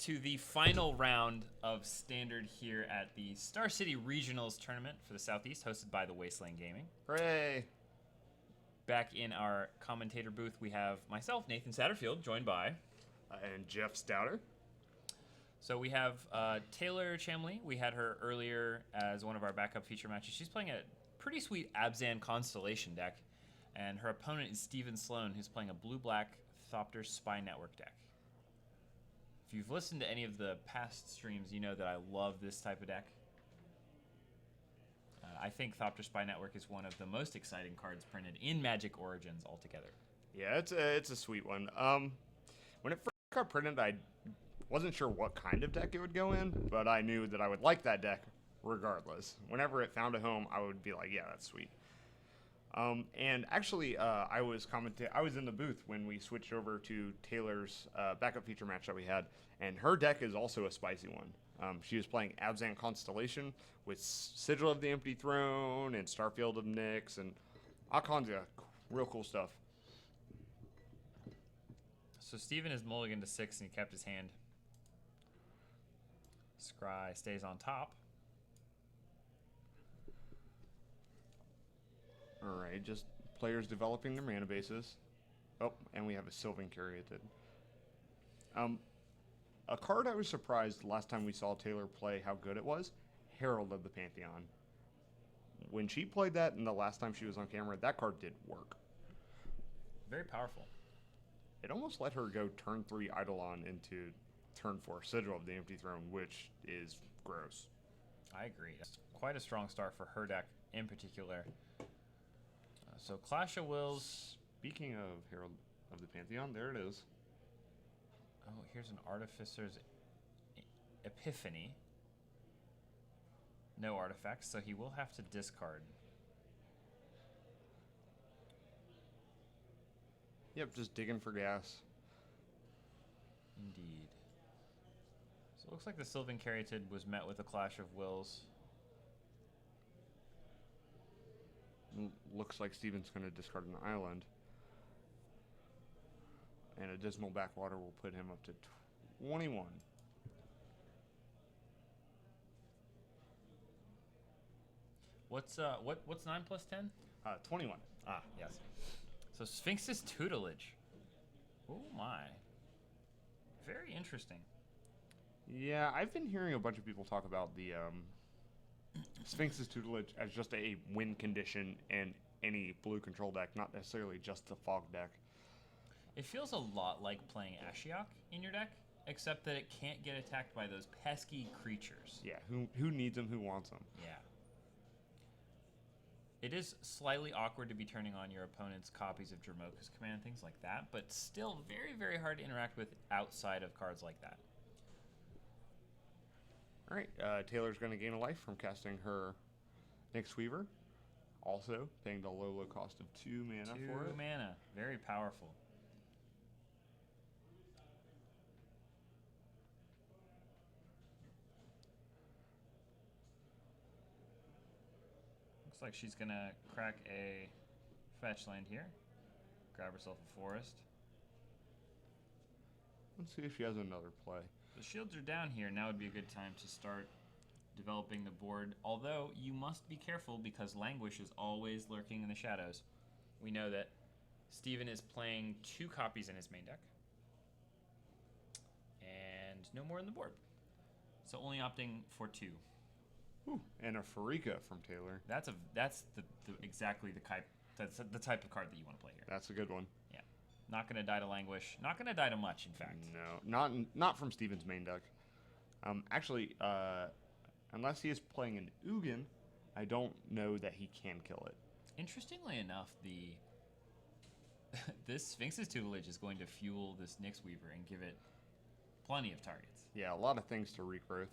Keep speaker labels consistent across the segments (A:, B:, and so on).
A: to the final round of Standard here at the Star City Regionals tournament for the Southeast, hosted by the Wasteland Gaming.
B: Hooray!
A: Back in our commentator booth, we have myself, Nathan Satterfield, joined by...
B: And Jeff Stouter.
A: So we have Taylor Chamlee. We had her earlier as one of our backup feature matches. She's playing a pretty sweet Abzan Constellation deck, and her opponent is Sloan, who's playing a blue-black Thopter Spy Network deck. If you've listened to any of the past streams, you know that I love this type of deck. I think Thopter Spy Network is one of the most exciting cards printed in Magic Origins altogether.
B: Yeah, it's a sweet one. When it first got printed, I wasn't sure what kind of deck it would go in, but I knew that I would like that deck regardless. Whenever it found a home, I would be like, yeah, that's sweet. And actually, I was in the booth when we switched over to Taylor's backup feature match that we had, and her deck is also a spicy one. She was playing Abzan Constellation with Sigil of the Empty Throne and Starfield of Nyx and all kinds of real cool stuff.
A: So Steven is mulligan to 6 and he kept his hand. Scry stays on top.
B: Alright, just players developing their mana bases. Oh, and we have a Sylvan Caryatid. A card I was surprised last time we saw Taylor play how good it was, Herald of the Pantheon. When she played that and the last time she was on camera, that card did work.
A: Very powerful.
B: It almost let her go turn 3 Eidolon into turn 4 Sigil of the Empty Throne, which is gross.
A: I agree. It's quite a strong start for her deck in particular. So Clash of Wills.
B: Speaking of Herald of the Pantheon, there it is.
A: Oh, here's an Artificer's Epiphany. No artifacts, so he will have to discard.
B: Yep, just digging for gas.
A: Indeed. So it looks like the Sylvan Caryatid was met with a Clash of Wills.
B: Looks like Steven's going to discard an island. And a Dismal Backwater will put him up to 21.
A: What's 9 plus 10?
B: 21.
A: Ah, yes. So Sphinx's Tutelage. Oh my. Very interesting.
B: Yeah, I've been hearing a bunch of people talk about the Sphinx's Tutelage as just a win condition in any blue control deck, not necessarily just the fog deck.
A: It feels a lot like playing Ashiok in your deck, except that it can't get attacked by those pesky creatures.
B: Yeah, who needs them, who wants them?
A: Yeah. It is slightly awkward to be turning on your opponent's copies of Dromoka's Command, things like that, but still very, very hard to interact with outside of cards like that.
B: All right, Taylor's going to gain a life from casting her Nyx Weaver. Also, paying the low cost of 2 mana for it.
A: 2 mana. Very powerful. Looks like she's going to crack a fetch land here. Grab herself a forest.
B: Let's see if she has another play.
A: The shields are down here. Now would be a good time to start developing the board. Although, you must be careful because Languish is always lurking in the shadows. We know that Steven is playing 2 copies in his main deck. And no more on the board. So only opting for 2.
B: Ooh, and a Pharika from Taylor.
A: That's exactly the type. That's the type of card that you want to play here.
B: That's a good one.
A: Yeah, not going to die to Languish. Not going to die to much, in fact.
B: No, not from Steven's main deck. Actually, unless he is playing an Ugin, I don't know that he can kill it.
A: Interestingly enough, this Sphinx's Tutelage is going to fuel this Nyx Weaver and give it plenty of targets.
B: Yeah, a lot of things to regrowth.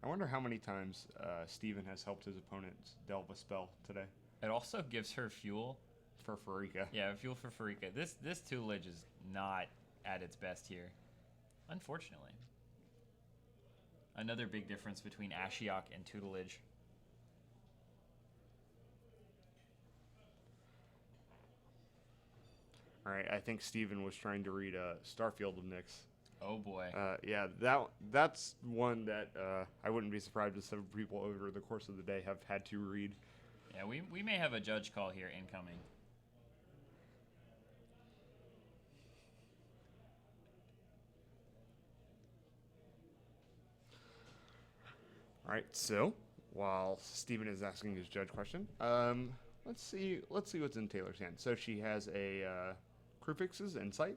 B: I wonder how many times Steven has helped his opponents delve a spell today.
A: It also gives her fuel.
B: For Pharika.
A: Yeah, fuel for Pharika. This Tutelage is not at its best here, unfortunately. Another big difference between Ashiok and Tutelage.
B: All right, I think Steven was trying to read Starfield of Nyx.
A: Oh boy.
B: Yeah, that's one that I wouldn't be surprised if several people over the course of the day have had to read.
A: Yeah, we may have a judge call here incoming.
B: All right, so while Steven is asking his judge question, let's see what's in Taylor's hand. So she has a Crufix's Insight.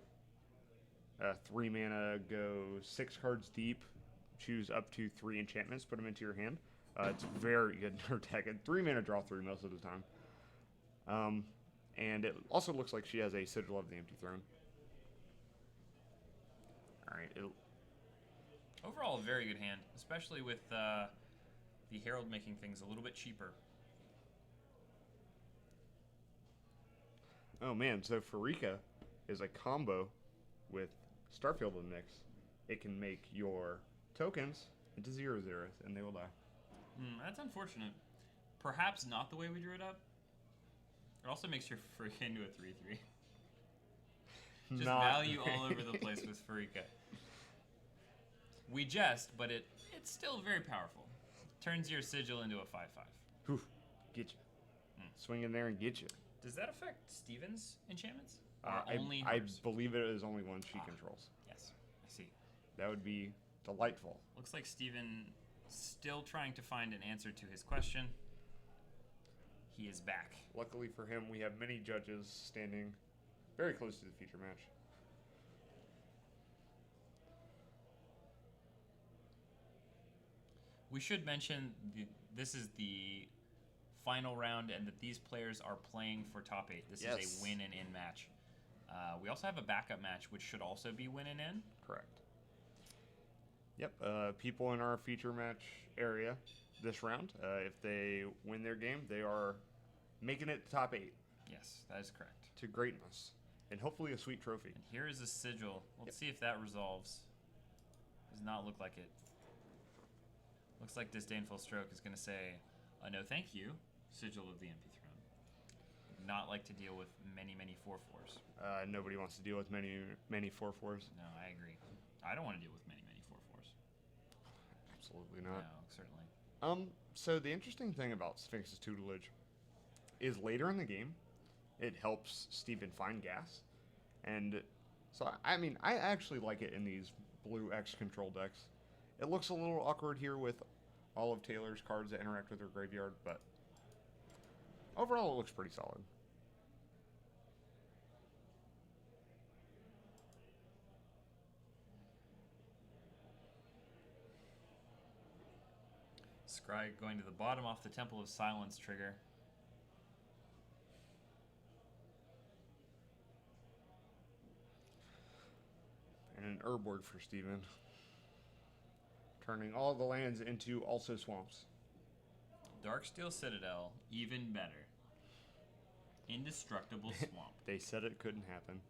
B: 3 mana, go 6 cards deep, choose up to 3 enchantments, put them into your hand. It's very good in her deck. 3 mana, draw 3 most of the time. And it also looks like she has a Sigil of the Empty Throne. All right.
A: Overall, a very good hand, especially with the Herald making things a little bit cheaper.
B: Oh man, so Farika is a combo with Starfield of Nyx. It can make your tokens into 0/0s, and they will die.
A: That's unfortunate. Perhaps not the way we drew it up. It also makes your Farika into a 3/3. Just
B: Not
A: value
B: great.
A: all over the place with Farika. We jest, but it's still very powerful. Turns your Sigil into a 5/5.
B: Whew, get you. Swing in there and get you.
A: Does that affect Steven's enchantments? Or only
B: I
A: hers?
B: believe it is only one she controls.
A: Yes, I see.
B: That would be delightful.
A: Looks like Steven still trying to find an answer to his question. He is back.
B: Luckily for him, we have many judges standing very close to the feature match.
A: We should mention this is the final round and that these players are playing for top 8. This is a win and in match. We also have a backup match, which should also be win and in.
B: Correct. Yep. People in our feature match area this round, if they win their game, they are making it top 8
A: Yes, that is correct.
B: to greatness, and hopefully a sweet trophy.
A: And here is a Sigil. Let's see if that resolves. Does not look like it. Looks like Disdainful Stroke is going to say, no thank you, Sigil of the Empty Throne. Would not like to deal with many 4/4s.
B: Nobody wants to deal with many 4/4s.
A: No, I agree. I don't want to deal with many 4/4s.
B: Absolutely not.
A: No, certainly.
B: So the interesting thing about Sphinx's tutelage is later in the game, it helps Steven find gas. And so, I mean, I actually like it in these blue X control decks. It looks a little awkward here with all of Taylor's cards that interact with her graveyard, but overall it looks pretty solid.
A: Scry going to the bottom off the Temple of Silence trigger.
B: And an Urborg for Steven. Turning all the lands into also swamps.
A: Darksteel Citadel, even better. Indestructible Swamp.
B: They said it couldn't happen.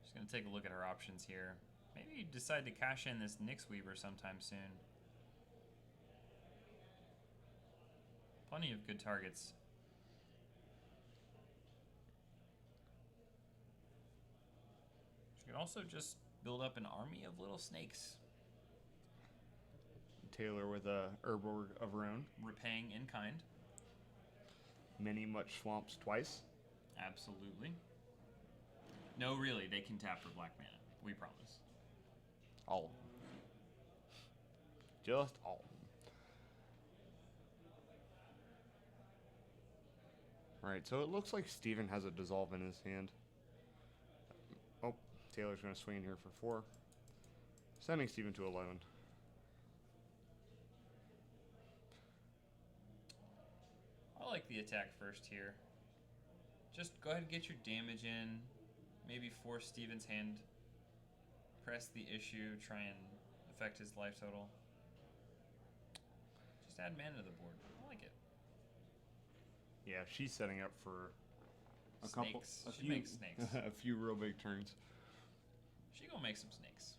A: Just going to take a look at our options here. Maybe decide to cash in this Nyx Weaver sometime soon. Plenty of good targets. You can also just build up an army of little snakes.
B: Taylor with a Urborg of her own.
A: Repaying in kind.
B: Many much swamps twice.
A: Absolutely. No, really, they can tap for black mana. We promise.
B: All of them. Just all of them. Alright, so it looks like Steven has a Dissolve in his hand. Oh, Taylor's going to swing in here for 4. Sending Steven to 11.
A: I like the attack first here. Just go ahead and get your damage in. Maybe force Steven's hand. Press the issue. Try and affect his life total. Just add mana to the board. I like it.
B: Yeah, she's setting up for a couple,
A: Snakes.
B: a
A: She
B: few,
A: makes snakes.
B: a few real big turns.
A: She gonna make some snakes.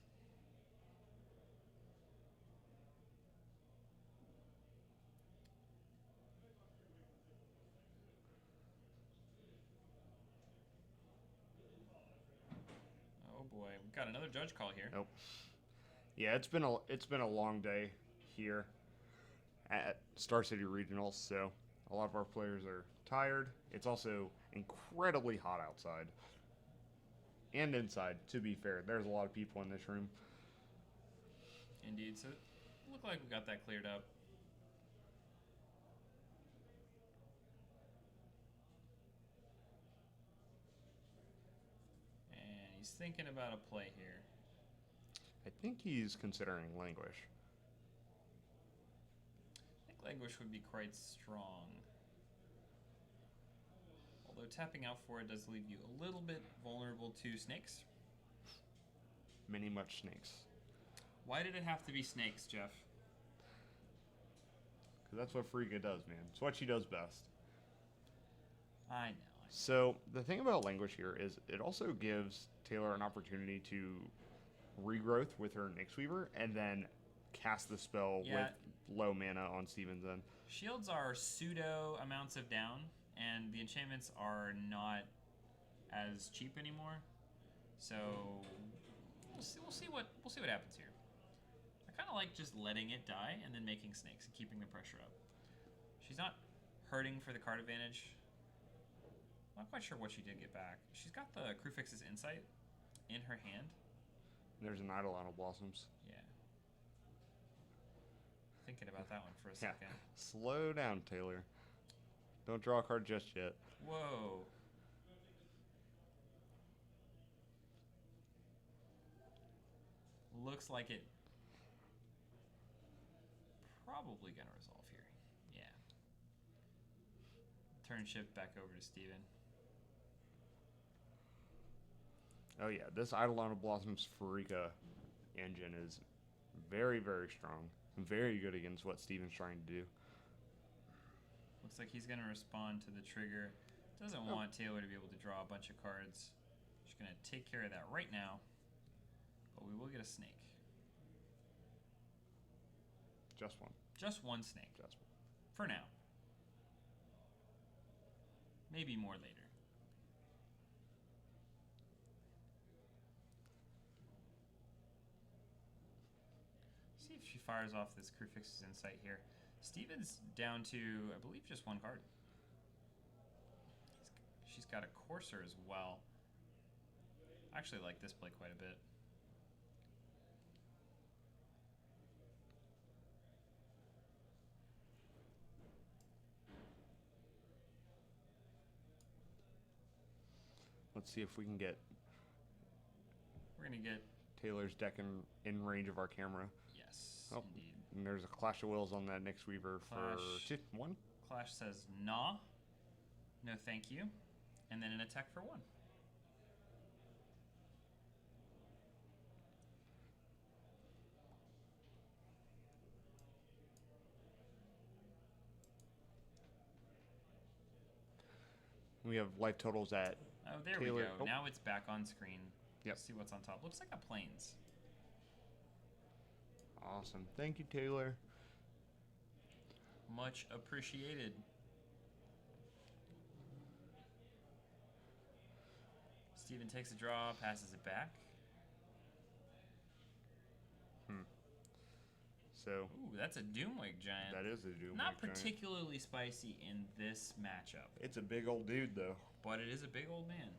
A: Oh boy, we've got another judge call here.
B: Nope. Yeah, it's been a long day here at Star City Regionals, so a lot of our players are tired. It's also incredibly hot outside and inside. To be fair, there's a lot of people in this room.
A: Indeed. So, look like we got that cleared up. And he's thinking about a play here.
B: I think he's considering Languish.
A: I think Languish would be quite strong. Although tapping out for it does leave you a little bit vulnerable to snakes.
B: Many much snakes.
A: Why did it have to be snakes, Jeff?
B: Because that's what Frigga does, man. It's what she does best.
A: I know.
B: So the thing about Languish here is it also gives Taylor an opportunity to regrowth with her Nyx Weaver and then cast the spell with low mana on Steven's end.
A: Shields are pseudo amounts of down, and the enchantments are not as cheap anymore. So we'll see what happens here. I kind of like just letting it die and then making snakes and keeping the pressure up. She's not hurting for the card advantage. I'm not quite sure what she did get back. She's got the Crewfix's Insight in her hand.
B: There's an Eidolon of Blossoms.
A: Yeah. Thinking about that one for a second.
B: Slow down, Taylor. Don't draw a card just yet.
A: Whoa. Looks like it probably gonna resolve here. Yeah. Turn shift back over to Steven.
B: Oh yeah, this Eidolon of Blossoms Farika engine is very, very strong. Very good against what Steven's trying to do.
A: Looks like he's going to respond to the trigger. Doesn't want Taylor to be able to draw a bunch of cards. She's going to take care of that right now. But we will get a snake.
B: Just one.
A: Just one snake.
B: Just one.
A: For now. Maybe more later. See if she fires off this Crewfix's Insight here. Steven's down to, I believe, just one card. She's got a Courser as well. I actually like this play quite a bit.
B: Let's see if we can get
A: We're going to get...
B: Taylor's deck in range of our camera.
A: Yes,
B: Oh,
A: indeed.
B: and there's a Clash of Wills on that Nyx Weaver
A: Clash.
B: for 1.
A: Clash says, nah. No thank you. And then an attack for 1.
B: We have life totals at
A: Oh, there
B: Taylor.
A: we go.
B: Oh.
A: Now it's back on screen.
B: Yep.
A: Let's see what's on top. Looks like a Plains.
B: Awesome. Thank you, Taylor.
A: Much appreciated. Steven takes a draw, passes it back.
B: So
A: Ooh, that's a Doomwig Giant.
B: that is a Doom.
A: Not particularly spicy in this matchup,
B: It's a big old dude, though.
A: but it is a big old man.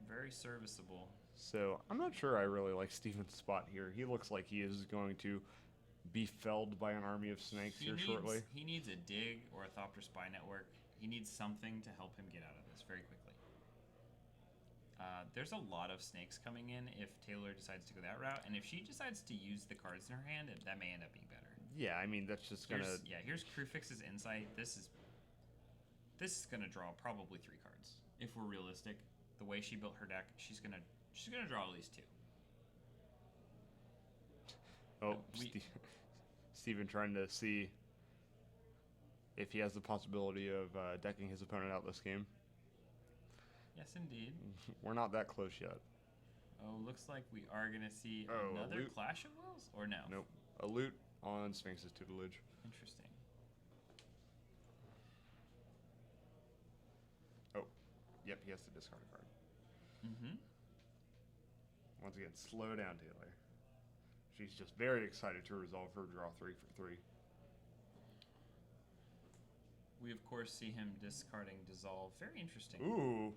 A: Very serviceable.
B: So I'm not sure I really like Steven's spot here. He looks like he is going to be felled by an army of snakes shortly.
A: He needs a dig or a Thopter Spy Network. He needs something to help him get out of this very quickly. There's a lot of snakes coming in if Taylor decides to go that route, and if she decides to use the cards in her hand, that may end up being better.
B: Yeah, I mean that's just gonna.
A: Here's Crewfix's Insight. This is gonna draw probably 3 cards if we're realistic. The way she built her deck, she's gonna draw at least 2.
B: Oh, Steven trying to see if he has the possibility of decking his opponent out this game.
A: Yes, indeed.
B: We're not that close yet.
A: Oh, looks like we are going to see
B: Oh,
A: another
B: loot.
A: Clash of Wills? Or no?
B: Nope. A loot on Sphinx's tutelage.
A: Interesting.
B: Oh, yep, he has to discard a card.
A: Mm-hmm.
B: Once again, slow down, Taylor. She's just very excited to resolve her draw 3 for 3.
A: We, of course, see him discarding Dissolve. Very interesting.
B: Ooh.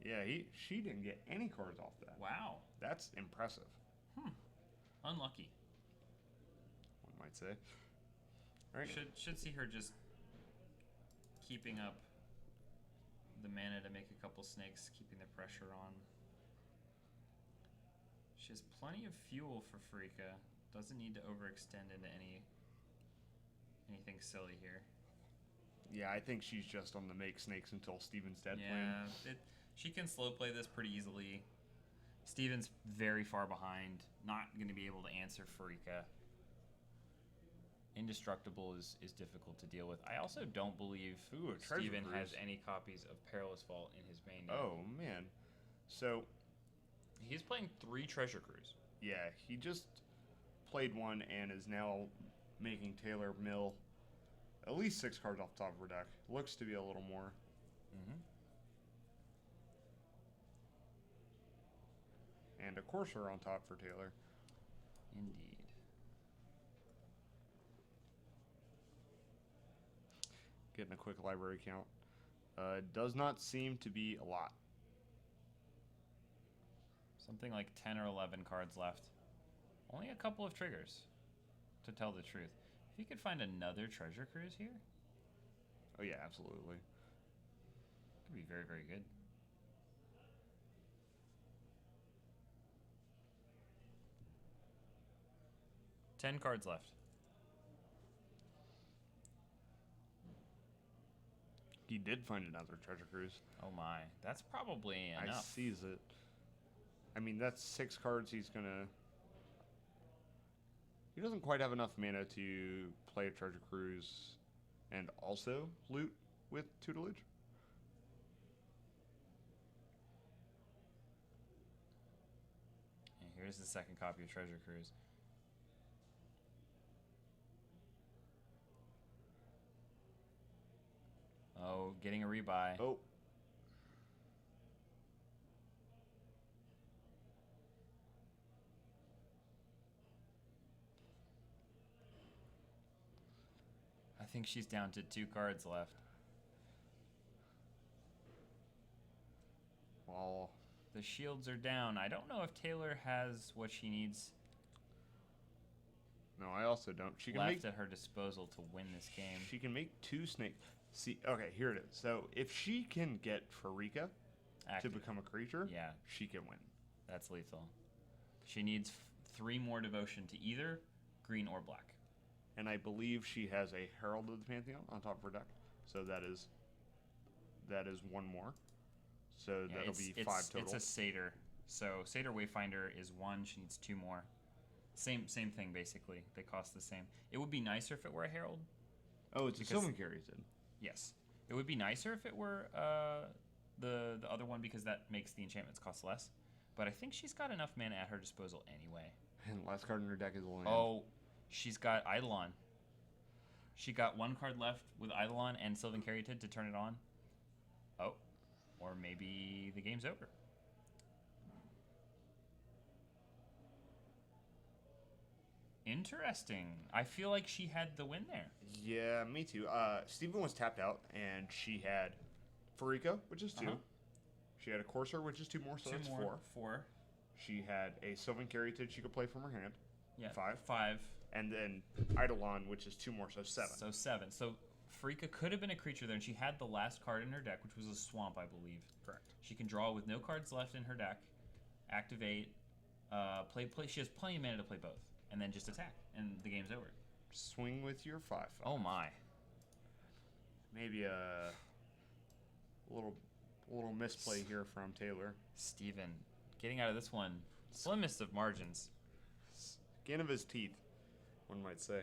B: Yeah, she didn't get any cards off that.
A: Wow.
B: That's impressive,
A: Unlucky.
B: one might say. All right.
A: Should see her just keeping up the mana to make a couple snakes, keeping the pressure on. She has plenty of fuel for Farika. Doesn't need to overextend into anything silly here.
B: Yeah, I think she's just on the make snakes until Steven's dead plan.
A: Yeah, she can slow play this pretty easily. Steven's very far behind, not going to be able to answer Farika. Indestructible is difficult to deal with. I also don't believe Steven has any copies of Perilous Vault in his main deck.
B: Oh, man. So,
A: He's playing 3 Treasure Cruise.
B: yeah, he just played one and is now making Taylor mill at least 6 cards off the top of her deck. Looks to be a little more.
A: Mm-hmm.
B: And a Courser on top for Taylor.
A: Indeed.
B: Getting a quick library count. Does not seem to be a lot.
A: Something like 10 or 11 cards left. Only a couple of triggers, to tell the truth. If you could find another Treasure Cruise here,
B: Oh, yeah, absolutely.
A: could be very, very good. Ten cards left.
B: He did find another Treasure Cruise.
A: Oh my, that's probably
B: I
A: enough.
B: sees it. I mean, that's 6 cards he's gonna... He doesn't quite have enough mana to play a Treasure Cruise and also loot with tutelage.
A: And here's the second copy of Treasure Cruise. Oh, getting a rebuy.
B: Oh.
A: I think she's down to 2 cards left.
B: Well,
A: The shields are down. I don't know if Taylor has what she needs
B: no, I also don't. She can
A: left
B: make
A: at her disposal to win this game.
B: She can make 2 snakes. See, okay, here it is. So if she can get Farika
A: Active.
B: to become a creature,
A: Yeah,
B: she can win.
A: that's lethal. She needs 3 more devotion to either green or black.
B: And I believe she has a Herald of the Pantheon on top of her deck. So that is 1 more. So
A: Yeah,
B: that'll be 5 total.
A: It's a Satyr. So Satyr Wayfinder is 1. She needs 2 more. Same thing, basically. They cost the same. It would be nicer if it were a Herald.
B: Oh, it's
A: because-
B: a Sylvan Carries in.
A: Yes. It would be nicer if it were the other one because that makes the enchantments cost less. But I think she's got enough mana at her disposal anyway.
B: And last card in her deck is a land.
A: Oh, she's got Eidolon. She got 1 card left with Eidolon and Sylvan Caryatid to turn it on. Oh, or maybe the game's over. Interesting. I feel like she had the win there.
B: Yeah, me too. Steven was tapped out, and she had Farika, which is 2.
A: Uh-huh.
B: She had a Courser, which is 2 more, so
A: 2
B: that's
A: more.
B: 4.
A: 4.
B: She had a Sylvan Caryatid she could play from her hand.
A: Yeah.
B: 5.
A: 5.
B: And then Eidolon, which is 2 more, so 7.
A: So 7. So Farika could have been a creature there, and she had the last card in her deck, which was a swamp, I believe.
B: Correct.
A: She can draw with no cards left in her deck, activate, play. She has plenty of mana to play both, and then just attack, and the game's over.
B: Swing with your 5/5.
A: Oh my!
B: Maybe a little misplay here from Taylor.
A: Steven, getting out of this one, slimmest of margins.
B: Skin of his teeth, one might say.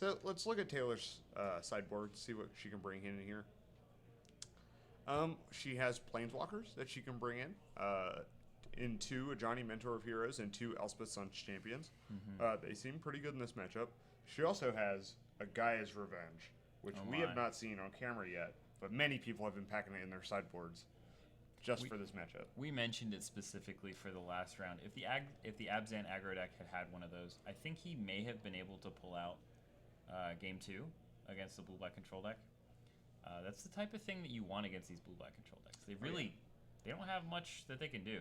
B: So let's look at Taylor's sideboard, see what she can bring in here. She has Planeswalkers that she can bring in two a Johnny Mentor of Heroes and two Elspeth Sun's Champions. They seem pretty good in this matchup. She also has a Gaia's Revenge, which we have not seen on camera yet, but many people have been packing it in their sideboards just for this matchup.
A: We mentioned it specifically for the last round. If the Abzan aggro deck had one of those, I think he may have been able to pull out game 2 against the blue-black control deck. That's the type of thing that you want against these blue-black control decks. They don't have much that they can do.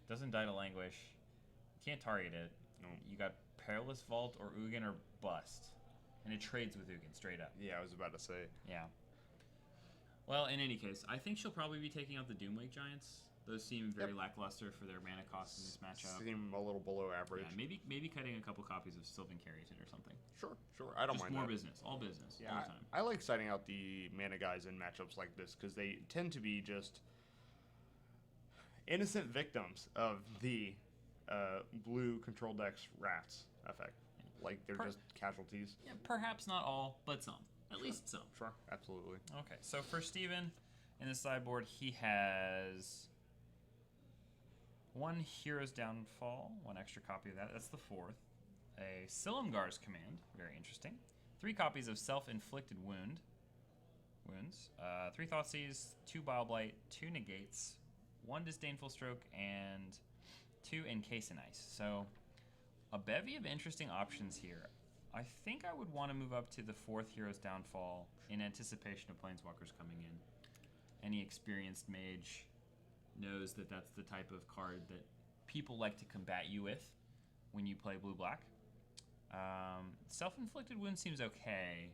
A: Doesn't die to Languish. You can't target it.
B: No.
A: You got Perilous Vault or Ugin or Bust. And it trades with Ugin straight up.
B: Yeah, I was about to say.
A: Yeah. Well, in any case, I think she'll probably be taking out the Doomwake Giants. Those seem very lackluster for their mana cost in this matchup.
B: Seem a little below average.
A: Yeah, maybe cutting a couple copies of Sylvan Carrington or something.
B: Sure. I don't
A: Just
B: mind
A: more
B: that.
A: business, all business,
B: Yeah,
A: all the time.
B: I like siding out the mana guys in matchups like this because they tend to be just innocent victims of the blue control deck's rats effect. Like they're just casualties.
A: Yeah, perhaps not all, but some. At least some.
B: Sure, absolutely.
A: Okay, so for Steven, in the sideboard, he has one Hero's Downfall, one extra copy of that. That's the 4th. A Silumgar's Command, very interesting. 3 copies of Self-Inflicted Wounds. 3 Thoughtseize, 2 Bile Blight, 2 Negates, 1 Disdainful Stroke, and 2 Encase in Ice. So, a bevy of interesting options here. I think I would want to move up to the 4th Hero's Downfall in anticipation of Planeswalkers coming in. Any experienced mage knows that that's the type of card that people like to combat you with when you play blue-black. Self-Inflicted Wound seems okay.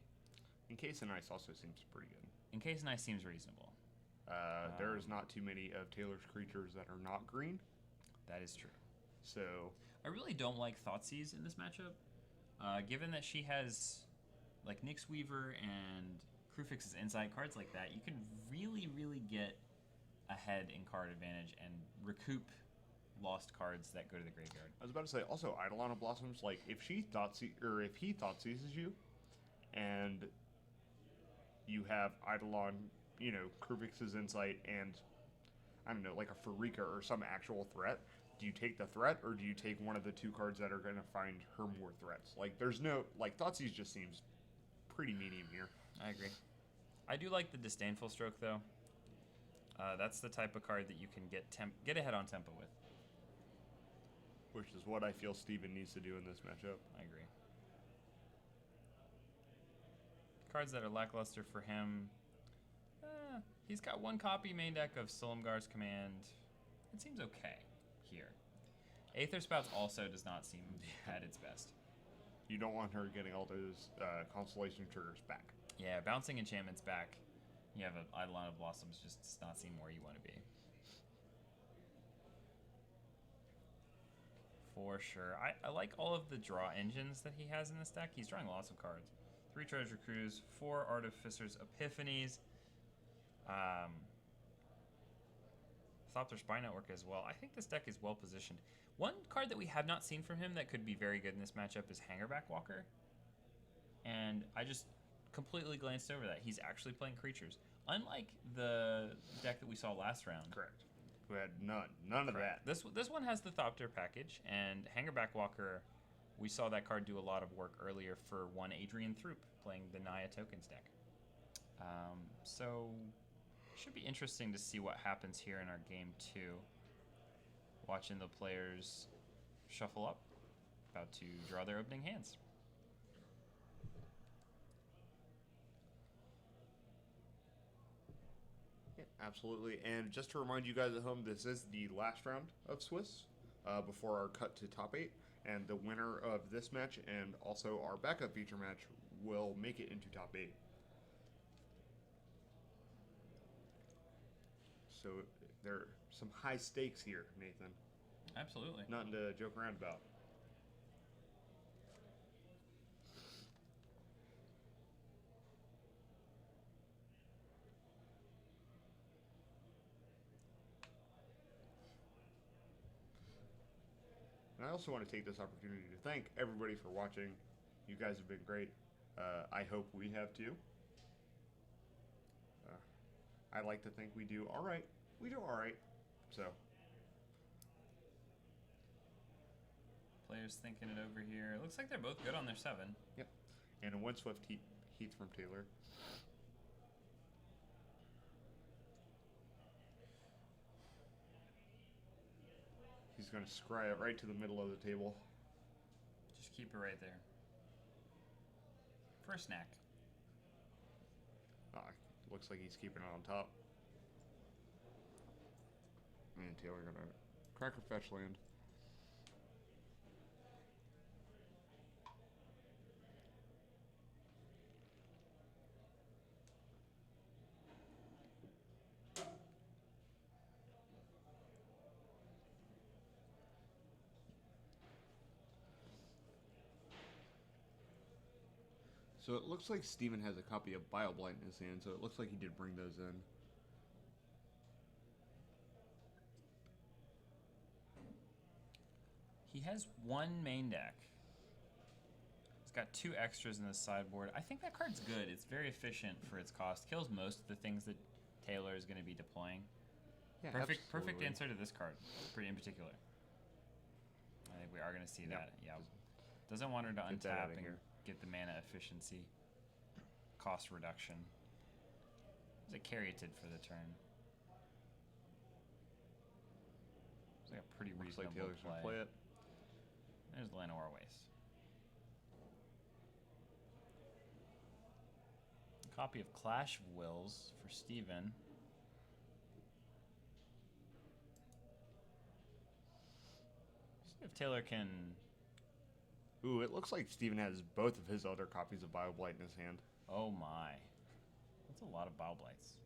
B: Encase in Ice also seems pretty good.
A: Encase in Ice seems reasonable.
B: There is not too many of Taylor's creatures that are not green.
A: That is true.
B: So
A: I really don't like Thoughtseize in this matchup. Given that she has like Nyx Weaver and Krufix's Insight, cards like that, you can really get ahead in card advantage and recoup lost cards that go to the graveyard.
B: I was about to say also Eidolon of Blossoms. Like if he Thoughtseizes you, and you have Eidolon, Krufix's Insight, and I don't know, like a Farika or some actual threat. Do you take the threat, or do you take one of the 2 cards that are going to find her more threats? Like, there's no... Like, Thoughtseize just seems pretty medium here.
A: I agree. I do like the Disdainful Stroke, though. That's the type of card that you can get ahead on tempo with.
B: Which is what I feel Steven needs to do in this matchup.
A: I agree. Cards that are lackluster for him. He's got 1 copy main deck of Silumgar's Command. It seems okay here. Aether Spouts also does not seem at its best.
B: You don't want her getting all those Constellation triggers back.
A: Yeah, bouncing enchantments back. You have an Eidolon of Blossoms, just does not seem where you want to be. For sure. I like all of the draw engines that he has in this deck. He's drawing lots of cards. 3 Treasure Cruise, 4 Artificer's Epiphanies, Thopter Spy Network as well. I think this deck is well positioned. One card that we have not seen from him that could be very good in this matchup is Hangerback Walker. And I just completely glanced over that. He's actually playing creatures. Unlike the deck that we saw last round.
B: Correct. Who had none of that.
A: This one has the Thopter package, and Hangerback Walker, we saw that card do a lot of work earlier for one Adrian Throop playing the Naya Tokens deck. So should be interesting to see what happens here in our game 2. Watching the players shuffle up, about to draw their opening hands.
B: Yeah, absolutely. And just to remind you guys at home, this is the last round of Swiss before our cut to top 8. And the winner of this match and also our backup feature match will make it into top 8. So there are some high stakes here, Nathan.
A: Absolutely.
B: Nothing to joke around about. And I also want to take this opportunity to thank everybody for watching. You guys have been great. I hope we have too. I like to think we do all right. We do all right. So.
A: Players thinking it over here. It looks like they're both good on their 7.
B: Yep. And a one swift Heath from Taylor. He's going to scry it right to the middle of the table.
A: Just keep it right there. For a snack.
B: Looks like he's keeping it on top. And Taylor going to crack or fetch land. So it looks like Steven has a copy of BioBlight in his hand, so it looks like he did bring those in.
A: He has 1 main deck. He's got 2 extras in the sideboard. I think that card's good. It's very efficient for its cost. Kills most of the things that Taylor is going to be deploying.
B: Yeah,
A: Perfect answer to this card, pretty in particular. I think we are going to see that. Yeah. Doesn't want her to untap and get the mana efficiency, cost reduction. There's a Caryatid for the turn. It's like a pretty reasonable
B: Looks like Taylor's
A: play.
B: gonna play it.
A: There's Llanowar Waste. A copy of Clash of Wills for Steven. See if Taylor can...
B: Ooh, it looks like Steven has both of his other copies of BioBlight in his hand.
A: Oh my. That's a lot of Bowblights.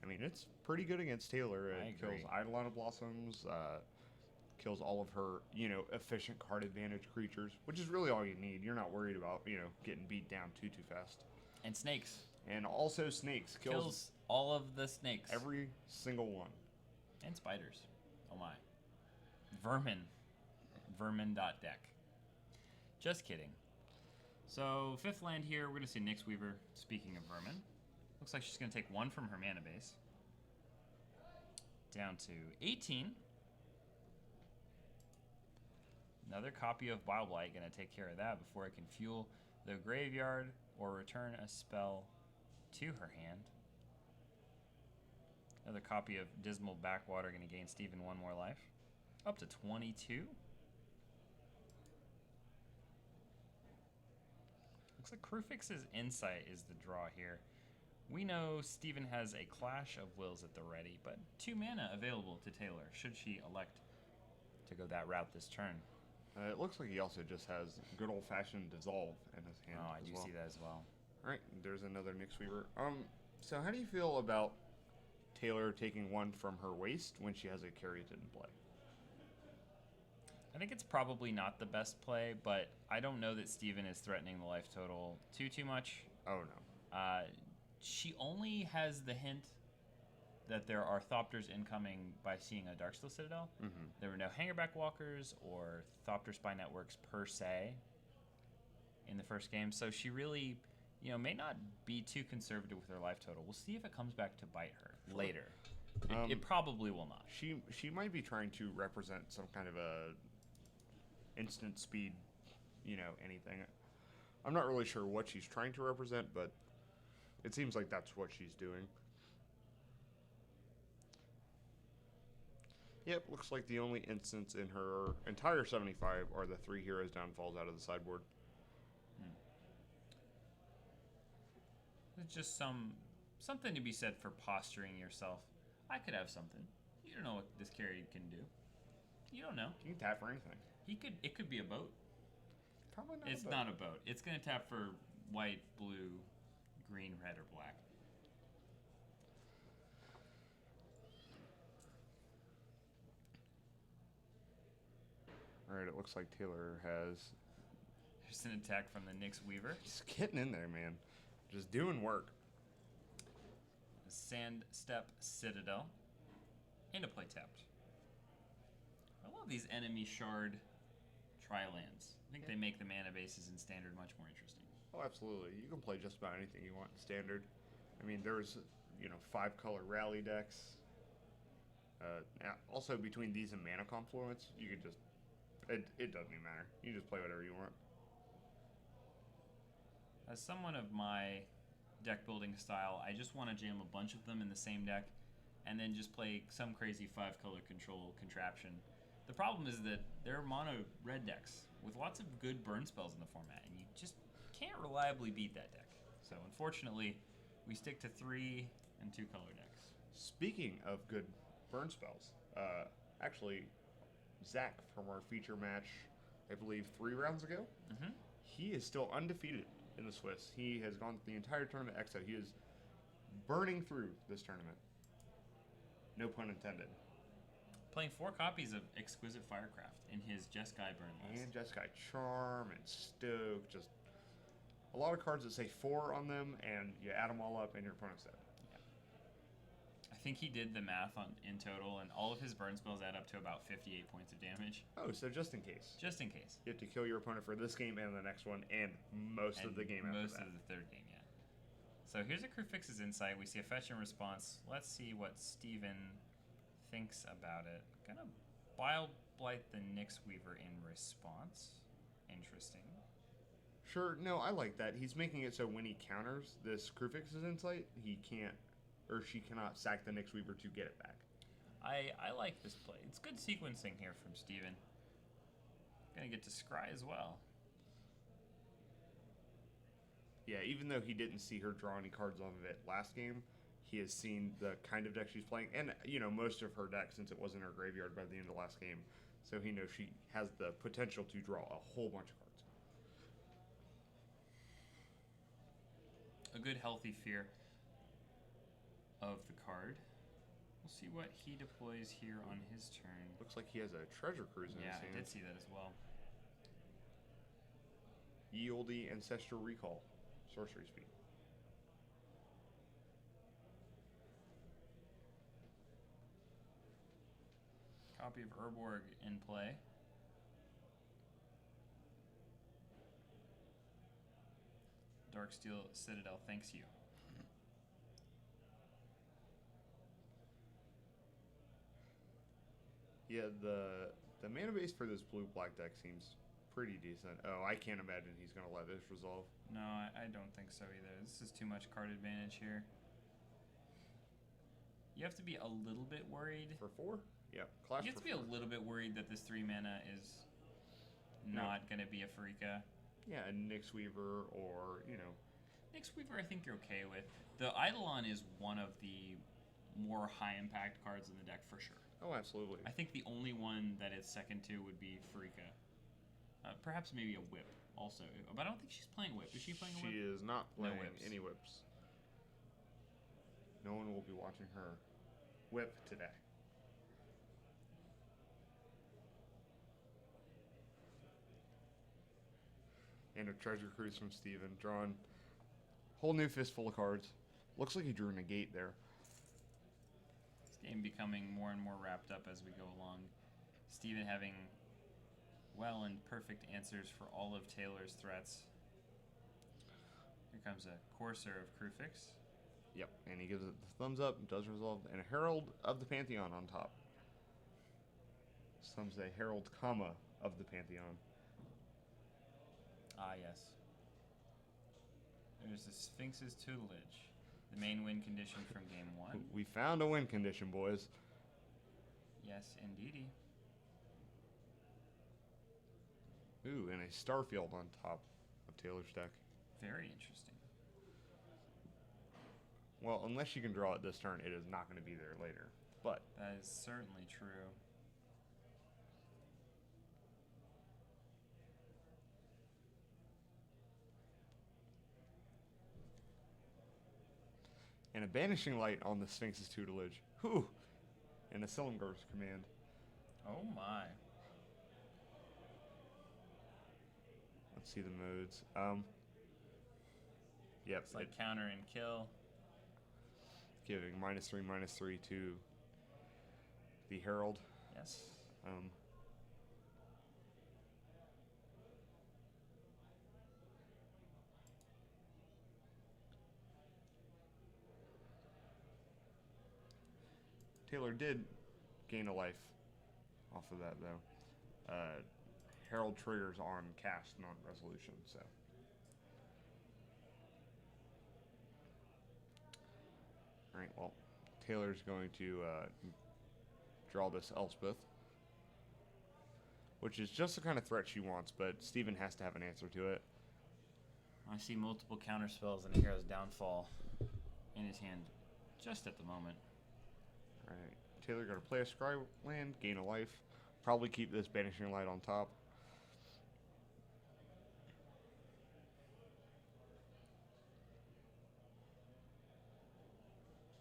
B: I mean, it's pretty good against Taylor.
A: I
B: It
A: agree.
B: kills Eidolon of Blossoms, kills all of her, efficient card advantage creatures, which is really all you need. You're not worried about, getting beat down too fast.
A: And snakes.
B: And also snakes.
A: Kills all of the snakes.
B: Every single one.
A: And spiders. Oh my. Vermin. Vermin.deck. Just kidding. So, 5th land here, we're going to see Nyx Weaver. Speaking of Vermin. Looks like she's going to take 1 from her mana base. Down to 18. Another copy of BioBlight going to take care of that before it can fuel the graveyard or return a spell to her hand. Another copy of Dismal Backwater going to gain Steven 1 more life. Up to 22. Looks like Krufix's Insight is the draw here. We know Steven has a Clash of Wills at the ready, but 2 mana available to Taylor should she elect to go that route this turn.
B: It looks like he also just has good old-fashioned Dissolve in his hand.
A: Oh, I do see that as well.
B: All right, there's another Nyx Weaver. So how do you feel about Taylor taking 1 from her waste when she has a Caryatid in play?
A: I think it's probably not the best play, but I don't know that Steven is threatening the life total too much.
B: Oh, no.
A: She only has the hint that there are Thopters incoming by seeing a Darksteel Citadel.
B: Mm-hmm.
A: There were no Hangerback Walkers or Thopter Spy Networks per se in the first game, so she really, may not be too conservative with her life total. We'll see if it comes back to bite her later. It probably will not.
B: She might be trying to represent some kind of a instant speed, anything. I'm not really sure what she's trying to represent, but it seems like that's what she's doing. Yep, looks like the only instance in her entire 75 are the 3 Heroes Downfalls out of the sideboard.
A: It's just something to be said for posturing yourself. I could have something. You don't know what this carry can do. You don't know.
B: You can tap for anything.
A: It could be a boat.
B: Probably not.
A: It's not a boat. It's going to tap for white, blue, green, red, or black.
B: All right, it looks like Taylor has...
A: There's an attack from the Nyx Weaver.
B: Just getting in there, man. Just doing work.
A: Sand Step Citadel. And a play tapped. I love these enemy shard tri-lands. I think they make the mana bases in Standard much more interesting.
B: Oh, absolutely. You can play just about anything you want in standard. I mean, there's, 5-color rally decks. Also, between these and Mana Confluence, you could just. It doesn't even matter. You just play whatever you want.
A: As someone of my deck building style, I just want to jam a bunch of them in the same deck and then just play some crazy 5-color control contraption. The problem is that they're mono red decks with lots of good burn spells in the format, and you just can't reliably beat that deck. So unfortunately, we stick to 3 and 2-color decks.
B: Speaking of good burn spells, actually, Zach from our feature match, I believe 3 rounds ago, he is still undefeated in the Swiss. He has gone the entire tournament exo. He is burning through this tournament. No pun intended.
A: Playing 4 copies of Exquisite Firecraft in his Jeskai burn list.
B: And Jeskai Charm and Stoke, just a lot of cards that say 4 on them, and you add them all up, and your opponent's dead.
A: Yeah. I think he did the math in total, and all of his burn spells add up to about 58 points of damage.
B: Oh, so just in case.
A: Just in case.
B: You have to kill your opponent for this game and the next one, and most of the game after that.
A: Most of the third game, yeah. So here's a Crew Fix's insight. We see a fetch and response. Let's see what Steven thinks about it. Gonna Wild Blight the Nyx Weaver in response. Interesting.
B: Sure, no, I like that. He's making it so when he counters this Crew Fix's insight, he can't, or she cannot sack the Nyx Weaver to get it back.
A: I like this play. It's good sequencing here from Steven. Gonna get to scry as well.
B: Yeah, even though he didn't see her draw any cards off of it last game, he has seen the kind of deck she's playing, and most of her deck since it was in her graveyard by the end of last game. So he knows she has the potential to draw a whole bunch of cards.
A: A good healthy fear of the card. We'll see what he deploys here on his turn.
B: Looks like he has a Treasure Cruise in his hand.
A: Yeah, I did see that as well.
B: Ye Olde Ancestral Recall. Sorcery speed.
A: Copy of Urborg in play. Darksteel Citadel thanks you.
B: Yeah, the mana base for this blue-black deck seems pretty decent. Oh, I can't imagine he's going to let this resolve.
A: No, I don't think so either. This is too much card advantage here. You have to be a little bit worried.
B: For 4? Yeah, Clash
A: You have to be a little bit worried that this 3 mana is not going to be a Farika.
B: Yeah, a Nyx Weaver or,
A: Nyx Weaver I think you're okay with. The Eidolon is one of the more high-impact cards in the deck for sure.
B: Oh, absolutely.
A: I think the only one that it's second to would be Farika. Perhaps maybe a Whip also. But I don't think she's playing Whip. Is she playing a Whip?
B: She is not playing
A: whips.
B: any whips. No one will be watching her whip today. And a Treasure Cruise from Steven. Drawn whole new fistful of cards. Looks like he drew a negate there.
A: This game becoming more and more wrapped up as we go along. Steven having well and perfect answers for all of Taylor's threats. Here comes a Courser of Crewfix.
B: Yep, and he gives it the thumbs up, does resolve, and a Herald of the Pantheon on top. Some say Herald, comma, of the Pantheon.
A: Ah, yes. There's the Sphinx's Tutelage, the main win condition from game 1.
B: We found a win condition, boys.
A: Yes, indeedy.
B: Ooh, and a Starfield on top of Taylor's deck.
A: Very interesting.
B: Well, unless you can draw it this turn, it is not going to be there later. But
A: That is certainly true.
B: and a Banishing Light on the Sphinx's Tutelage. Whew! And a Silumgar's Command.
A: Oh my.
B: Let's see the modes. Yep.
A: It's like counter and kill.
B: Giving -3/-3 to the Herald.
A: Yes.
B: Taylor did gain a life off of that, though. Herald triggers on cast, not resolution, so. Alright, well, Taylor's going to draw this Elspeth, which is just the kind of threat she wants, but Steven has to have an answer to it.
A: I see multiple counter spells and a hero's downfall in his hand just at the moment.
B: Alright, Taylor going to play a scry land, gain a life, probably keep this Banishing Light on top.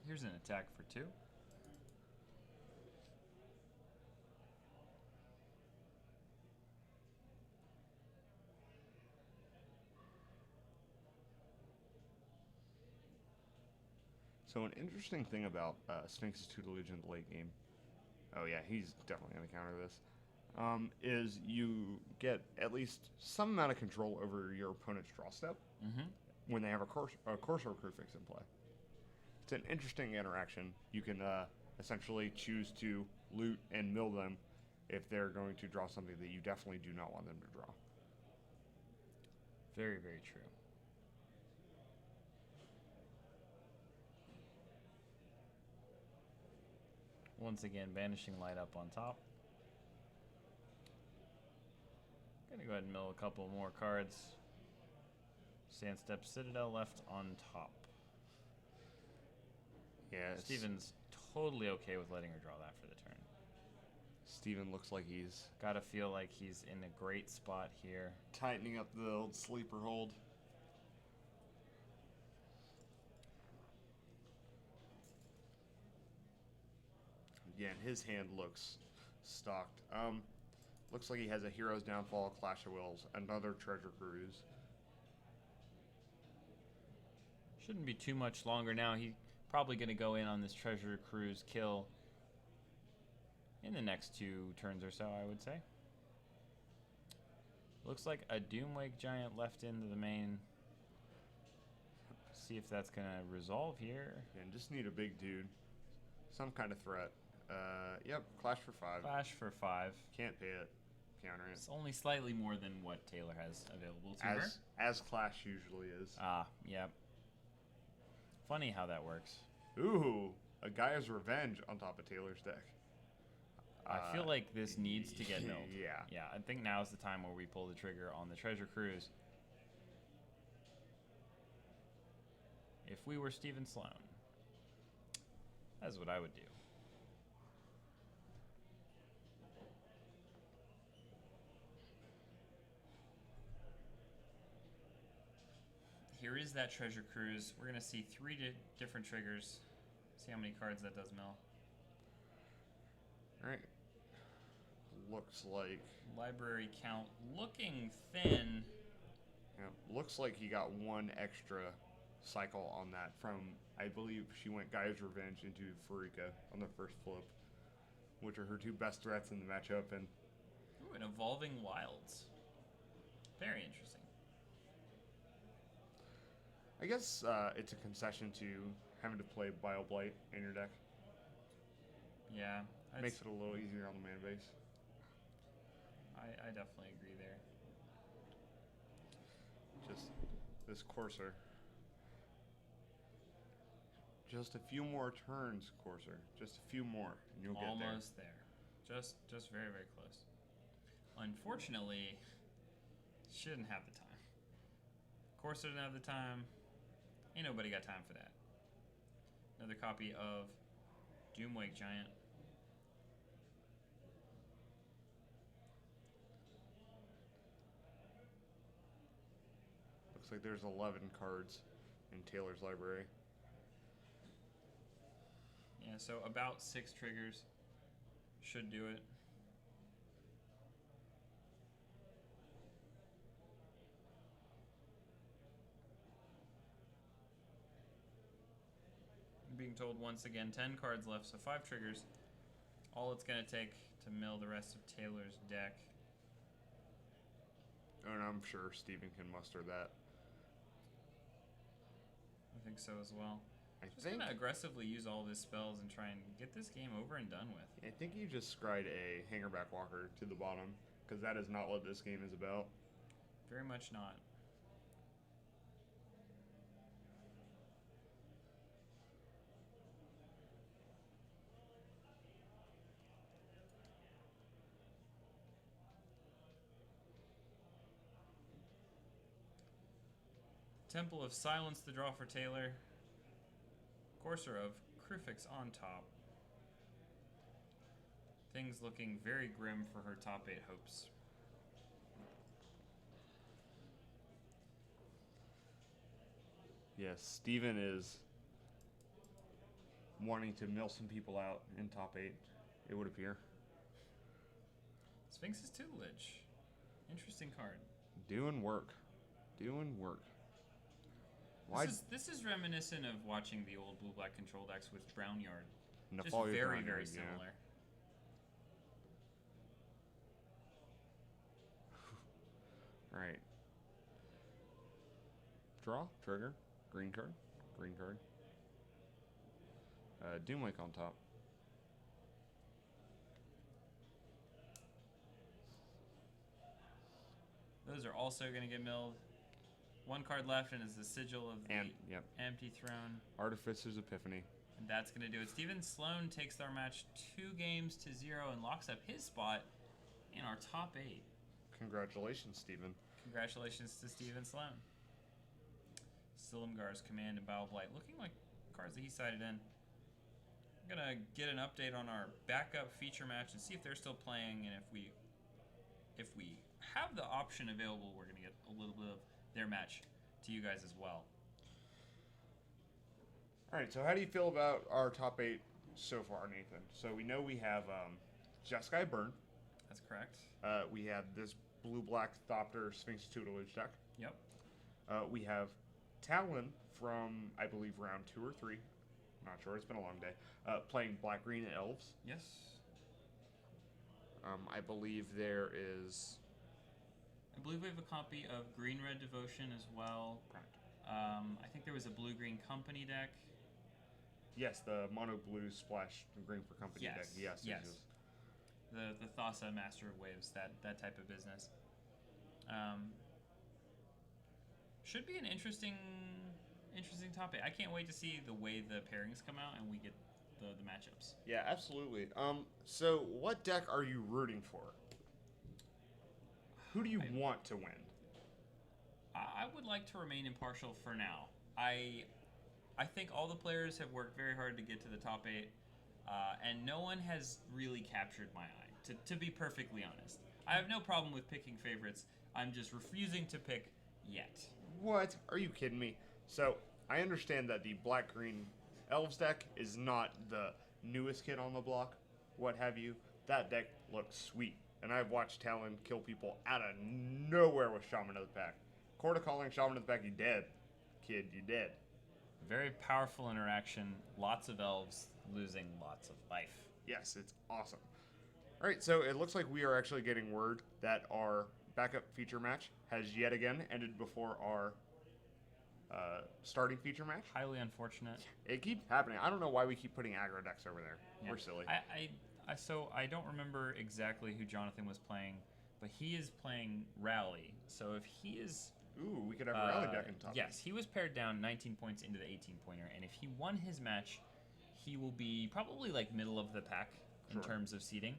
A: Here's an attack for 2.
B: So an interesting thing about Sphinx's tutelage in the late game, oh yeah, he's definitely going to counter this, is you get at least some amount of control over your opponent's draw step when they have a Corsair Crucifix in play. It's an interesting interaction. You can essentially choose to loot and mill them if they're going to draw something that you definitely do not want them to draw.
A: Very, very true. Once again, Banishing Light up on top. Gonna go ahead and mill a couple more cards. Sandstep Citadel left on top.
B: Yeah,
A: Steven's totally okay with letting her draw that for the turn.
B: Steven looks like he's
A: Gotta feel like he's in a great spot here.
B: tightening up the old sleeper hold. Again, his hand looks stocked. Looks like he has a Hero's Downfall, Clash of Wills, another Treasure Cruise.
A: Shouldn't be too much longer now. He's probably going to go in on this Treasure Cruise kill in the next 2 turns or so, I would say. Looks like a Doomwake Giant left into the main. See if that's going to resolve here.
B: And just need a big dude. Some kind of threat. Yep, Clash for 5.
A: Clash for 5.
B: Can't pay it. Counter it.
A: It's only slightly more than what Taylor has available to her.
B: As Clash usually is.
A: Ah, yep. Funny how that works.
B: Ooh, a Gaia's Revenge on top of Taylor's deck.
A: I feel like this needs to get milled.
B: Yeah.
A: Yeah, I think now's the time where we pull the trigger on the Treasure Cruise. If we were Steven Sloan, that's what I would do. Here is that Treasure Cruise. We're going to see 3 different triggers. See how many cards that does mill.
B: Alright. Looks like...
A: Library count looking thin.
B: Yeah, looks like he got 1 extra cycle on that from, I believe she went Gaia's Revenge into Farika on the first flip, which are her 2 best threats in the matchup. And
A: Ooh, an Evolving Wilds. Very interesting.
B: I guess it's a concession to having to play Bioblight in your deck.
A: Yeah.
B: Makes it a little easier on the mana base.
A: I definitely agree there.
B: Just this Corsair. Just a few more turns, Corsair. Just a few more, and you'll get there.
A: Almost there. Just very, very close. Unfortunately, shouldn't have the time. Corsair didn't have the time. Ain't nobody got time for that. Another copy of Doomwake Giant.
B: Looks like there's 11 cards in Taylor's library.
A: Yeah, so about 6 triggers should do it. Being told once again 10 cards left, so 5 triggers. All it's going to take to mill the rest of Taylor's deck.
B: And I'm sure Steven can muster that.
A: I think so as well. Just gonna aggressively use all of his spells and try and get this game over and done with.
B: I think you just scried a hangerback walker to the bottom, because that is not what this game is about.
A: Very much not. Temple of Silence, the draw for Taylor. Courser of Krufix on top. Things looking very grim for her top 8 hopes.
B: Yes, Steven is wanting to mill some people out in top 8, it would appear.
A: Sphinx's Tutelage. Interesting card.
B: Doing work. Doing work. Why?
A: This is reminiscent of watching the old blue-black control decks with Brownyard. Just
B: Nefalia's
A: very,
B: Brownyard,
A: very
B: yeah.
A: similar.
B: Alright. Draw, trigger, green card, green card. Doomlake on top.
A: Those are also going to get milled. One card left, and is the Sigil of the Empty Throne.
B: Artificer's Epiphany.
A: And that's going to do it. Stephen Sloan takes our match 2-0 and locks up his spot in our top 8.
B: Congratulations, Stephen.
A: Congratulations to Stephen Sloan. Silumgar's Command and Battle Blight, looking like cards that he sided in. I'm going to get an update on our backup feature match and see if they're still playing, and if we have the option available, we're going to get a little bit of their match to you guys as well.
B: All right, so how do you feel about our top 8 so far, Nathan? So we know we have Jeskai Burn.
A: That's correct.
B: We have this blue-black Thopter Sphinx Tutelage deck.
A: Yep.
B: We have Talon from, I believe, round 2 or 3. Not sure. It's been a long day. Playing black-green Elves.
A: Yes.
B: I believe there is...
A: I believe we have a copy of Green-Red Devotion as well.
B: Correct.
A: I think there was a Blue-Green Company deck.
B: Yes, the mono blue splash green for company deck. Yes.
A: The Thassa Master of Waves, that type of business. Should be an interesting topic. I can't wait to see the way the pairings come out and we get the matchups.
B: Yeah, absolutely. So what deck are you rooting for? Who do you want to win?
A: I would like to remain impartial for now. I think all the players have worked very hard to get to the top 8, and no one has really captured my eye, to be perfectly honest. I have no problem with picking favorites. I'm just refusing to pick yet.
B: What? Are you kidding me? So, I understand that the black-green Elves deck is not the newest kid on the block, what have you. That deck looks sweet, and I've watched Talon kill people out of nowhere with Shaman of the Pack. Quarter calling Shaman of the Pack, you dead. Kid, you dead.
A: Very powerful interaction. Lots of elves losing lots of life.
B: Yes, it's awesome. All right, so it looks like we are actually getting word that our backup feature match has yet again ended before our starting feature match.
A: Highly unfortunate.
B: It keeps happening. I don't know why we keep putting aggro decks over there.
A: Yeah.
B: We're silly.
A: So I don't remember exactly who Jonathan was playing, but he is playing Rally. So if he is...
B: Ooh, we could have a rally deck in top.
A: Yes, he was pared down 19 points into the 18-pointer, and if he won his match, he will be probably like middle of the pack in terms of seeding,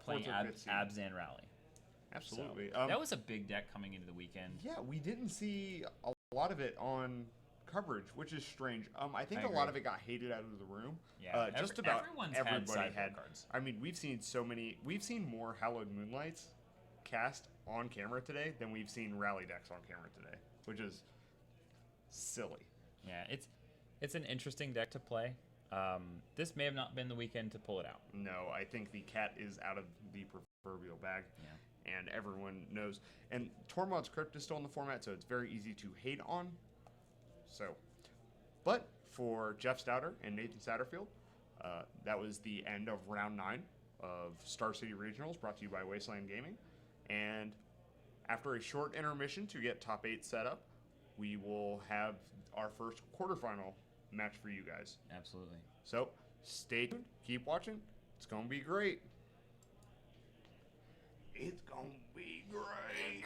A: playing Abzan Rally.
B: Absolutely.
A: So, that was a big deck coming into the weekend.
B: Yeah, we didn't see a lot of it on coverage, which is strange. I think a
A: agree.
B: lot of it got hated out of the room.
A: Yeah,
B: just about
A: everybody
B: had
A: cards.
B: I mean, we've seen more Hallowed Moonlights cast on camera today than we've seen rally decks on camera today, which is silly.
A: Yeah, it's an interesting deck to play. This may have not been the weekend to pull it out.
B: No, I think the cat is out of the proverbial bag.
A: Yeah.
B: And everyone knows. And Tormod's Crypt is still in the format, so it's very easy to hate on. So, but for Jeff Stouter and Nathan Satterfield, that was the end of round 9 of Star City Regionals, brought to you by Wasteland Gaming. And after a short intermission to get top 8 set up, we will have our first quarterfinal match for you guys.
A: Absolutely.
B: So stay tuned, keep watching. It's gonna be great. It's gonna be great.